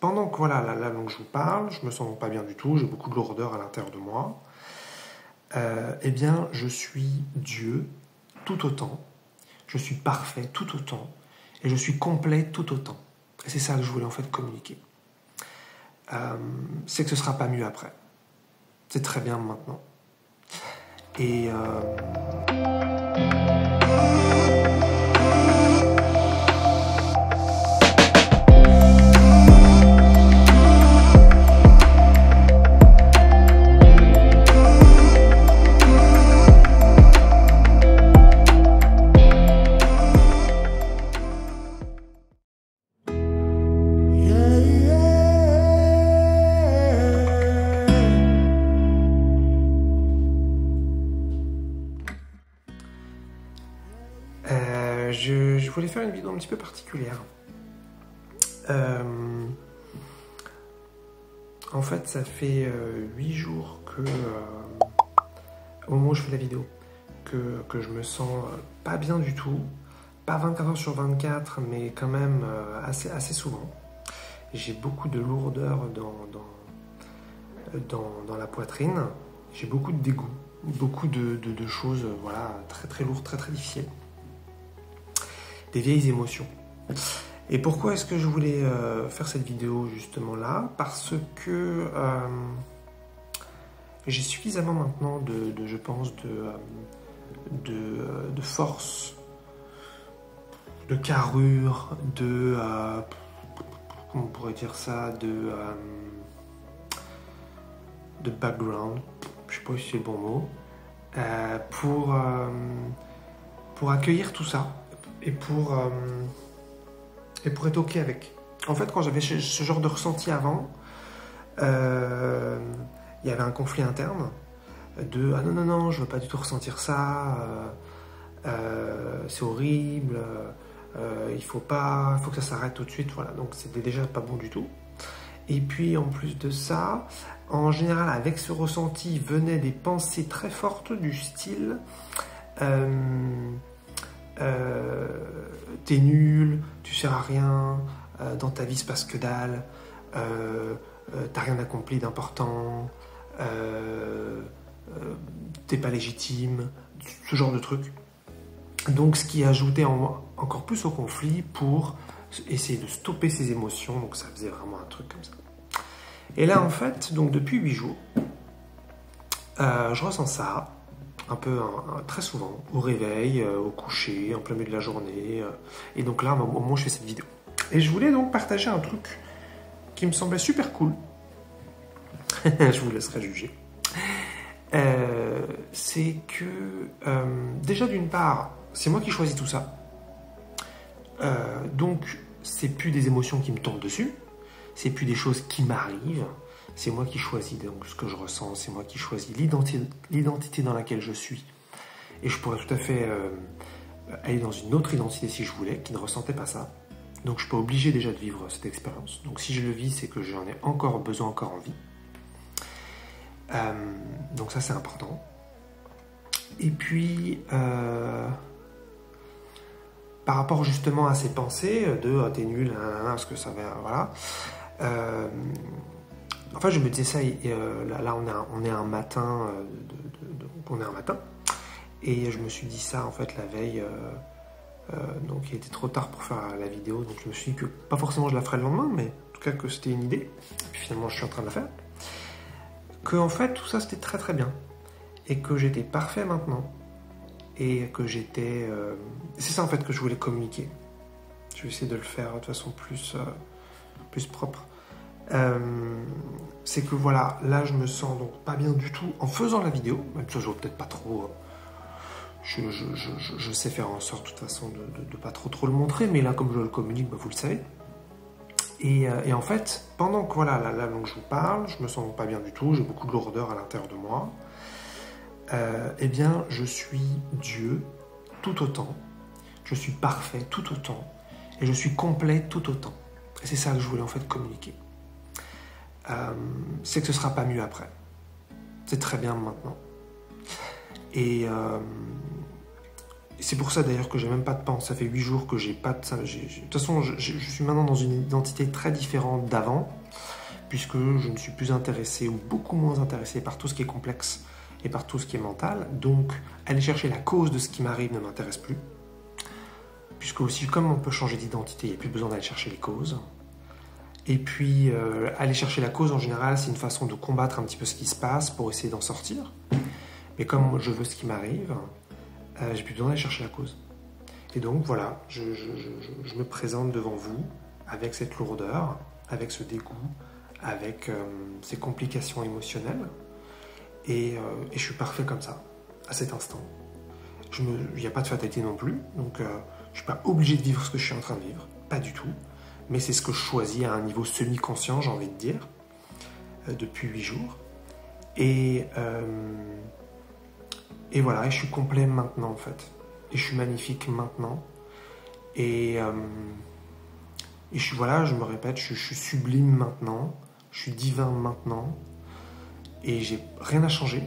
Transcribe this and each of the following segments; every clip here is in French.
pendant que voilà, là donc je vous parle, je me sens pas bien du tout, j'ai beaucoup de lourdeur à l'intérieur de moi. Eh bien, je suis Dieu tout autant, je suis parfait tout autant, et je suis complet tout autant. Et c'est ça que je voulais en fait communiquer. C'est que ce sera pas mieux après. C'est très bien maintenant. Et je voulais faire une vidéo un petit peu particulière. En fait, ça fait 8 jours que, au moment où je fais la vidéo, que je me sens pas bien du tout. Pas 24 heures sur 24, mais quand même assez souvent. J'ai beaucoup de lourdeur dans la poitrine. J'ai beaucoup de dégoût, beaucoup de choses voilà, très lourdes, très difficiles. Des vieilles émotions. Et pourquoi est-ce que je voulais faire cette vidéo justement là? Parce que j'ai suffisamment maintenant je pense, de force, de carrure, comment on pourrait dire ça, de background, je sais pas si c'est le bon mot, pour accueillir tout ça et pour être ok avec. En fait, quand j'avais ce genre de ressenti avant, il y avait un conflit interne de ah non, je veux pas du tout ressentir ça, c'est horrible, il faut que ça s'arrête tout de suite, voilà. Donc c'était déjà pas bon du tout. Et puis en plus de ça, en général avec ce ressenti venaient des pensées très fortes du style t'es nul, tu sers à rien, dans ta vie il se passe que dalle, t'as rien accompli d'important, t'es pas légitime, ce genre de trucs. Donc ce qui ajoutait encore plus au conflit pour essayer de stopper ces émotions, donc ça faisait vraiment un truc comme ça. Et là en fait, donc depuis 8 jours, je ressens ça, un peu très souvent, au réveil, au coucher, en plein milieu de la journée, et donc là au moment où je fais cette vidéo. Et je voulais donc partager un truc qui me semblait super cool, je vous laisserai juger. C'est que, déjà d'une part, c'est moi qui choisis tout ça, donc c'est plus des émotions qui me tombent dessus, c'est plus des choses qui m'arrivent, c'est moi qui choisis donc ce que je ressens, c'est moi qui choisis l'identité dans laquelle je suis. Et je pourrais tout à fait aller dans une autre identité si je voulais, qui ne ressentait pas ça. Donc je suis pas obligé déjà de vivre cette expérience. Donc si je le vis, c'est que j'en ai encore besoin, encore envie. Donc ça c'est important. Et puis par rapport justement à ces pensées de t'es nul, parce que ça va, voilà. En fait, je me disais ça, là on est un matin, et je me suis dit ça en fait la veille, donc il était trop tard pour faire la vidéo, donc je me suis dit que pas forcément je la ferais le lendemain, mais en tout cas que c'était une idée, et puis finalement je suis en train de la faire, que en fait tout ça c'était très bien, et que j'étais parfait maintenant, et que j'étais... c'est ça en fait que je voulais communiquer. Je vais essayer de le faire de façon plus propre. C'est que voilà, là je me sens donc pas bien du tout en faisant la vidéo, même si je vois peut-être pas trop, je sais faire en sorte de toute façon de pas trop le montrer, mais là comme je le communique, bah, vous le savez. Et en fait, pendant que voilà, là donc je vous parle, je me sens pas bien du tout, j'ai beaucoup de lourdeur à l'intérieur de moi, eh bien je suis Dieu tout autant, je suis parfait tout autant, et je suis complet tout autant. Et c'est ça que je voulais en fait communiquer. C'est que ce sera pas mieux après. C'est très bien maintenant. Et c'est pour ça d'ailleurs que j'ai même pas de panse. Ça fait 8 jours que j'ai pas de... De toute façon, je suis maintenant dans une identité très différente d'avant, puisque je ne suis plus intéressé, ou beaucoup moins intéressé par tout ce qui est complexe et par tout ce qui est mental. Donc, aller chercher la cause de ce qui m'arrive ne m'intéresse plus. Puisque aussi, comme on peut changer d'identité, il n'y a plus besoin d'aller chercher les causes. Et puis, aller chercher la cause, en général, c'est une façon de combattre un petit peu ce qui se passe pour essayer d'en sortir. Mais comme je veux ce qui m'arrive, j'ai plus besoin d'aller chercher la cause. Et donc, voilà, je me présente devant vous avec cette lourdeur, avec ce dégoût, avec ces complications émotionnelles. Et je suis parfait comme ça, à cet instant. Il n'y a pas de fatalité non plus, donc je ne suis pas obligé de vivre ce que je suis en train de vivre, pas du tout. Mais c'est ce que je choisis à un niveau semi-conscient, j'ai envie de dire, depuis 8 jours. Et voilà, et je suis complet maintenant en fait. Et je suis magnifique maintenant. Et voilà, je me répète, je suis sublime maintenant, je suis divin maintenant. Et j'ai rien à changer.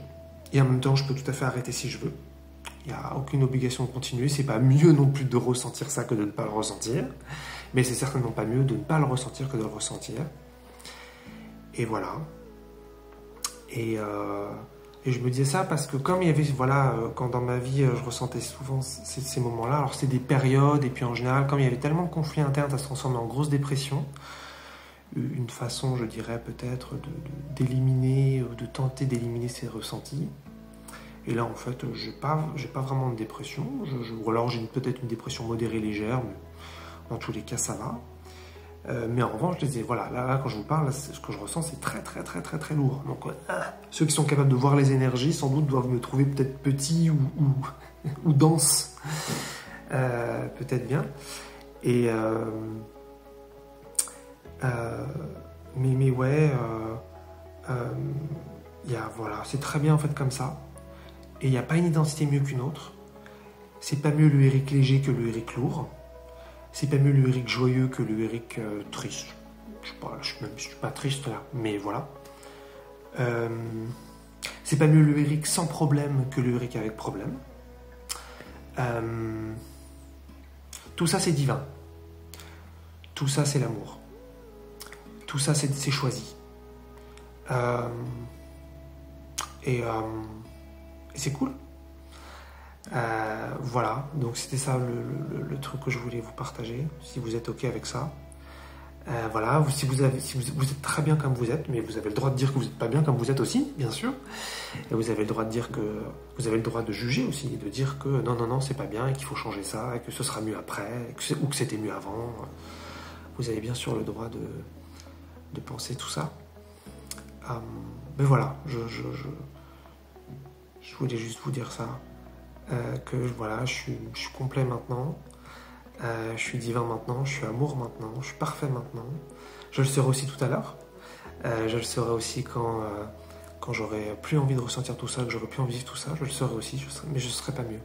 Et en même temps, je peux tout à fait arrêter si je veux. Il n'y a aucune obligation de continuer. C'est pas mieux non plus de ressentir ça que de ne pas le ressentir. Mais c'est certainement pas mieux de ne pas le ressentir que de le ressentir. Et voilà. Et je me disais ça parce que comme il y avait, voilà, quand dans ma vie, je ressentais souvent ces moments-là. Alors c'est des périodes. Et puis en général, comme il y avait tellement de conflits internes, ça se transformait en grosse dépression. Une façon, je dirais, peut-être d'éliminer, de tenter d'éliminer ces ressentis. Et là, en fait, j'ai pas vraiment de dépression. Ou alors, j'ai peut-être une dépression modérée légère, mais dans tous les cas, ça va. Mais en revanche, je disais, voilà, là, quand je vous parle, ce que je ressens, c'est très, très, très, très, très lourd. Donc, ceux qui sont capables de voir les énergies, sans doute, doivent me trouver peut-être petit ou dense. Peut-être bien. Et... mais ouais, voilà, c'est très bien en fait comme ça. Et il n'y a pas une identité mieux qu'une autre. C'est pas mieux le Eric léger que le Eric lourd. C'est pas mieux le Eric joyeux que le Eric triste. Je suis pas triste là, mais voilà. C'est pas mieux le Eric sans problème que le Eric avec problème. Tout ça c'est divin. Tout ça c'est l'amour. Tout ça, c'est choisi. Et c'est cool. Voilà, donc c'était ça le truc que je voulais vous partager, si vous êtes OK avec ça. Voilà, si vous êtes très bien comme vous êtes, mais vous avez le droit de dire que vous n'êtes pas bien comme vous êtes aussi, bien sûr. Et vous avez le droit de dire que... Vous avez le droit de juger aussi, et de dire que non, c'est pas bien, et qu'il faut changer ça, et que ce sera mieux après, ou que c'était mieux avant. Vous avez bien sûr le droit de penser tout ça. Mais voilà, je voulais juste vous dire ça. Que voilà, je suis complet maintenant. Je suis divin maintenant, je suis amour maintenant, je suis parfait maintenant. Je le serai aussi tout à l'heure. Je le serai aussi quand j'aurai plus envie de ressentir tout ça, que j'aurai plus envie de vivre tout ça. Je le serai aussi, mais je ne serai pas mieux.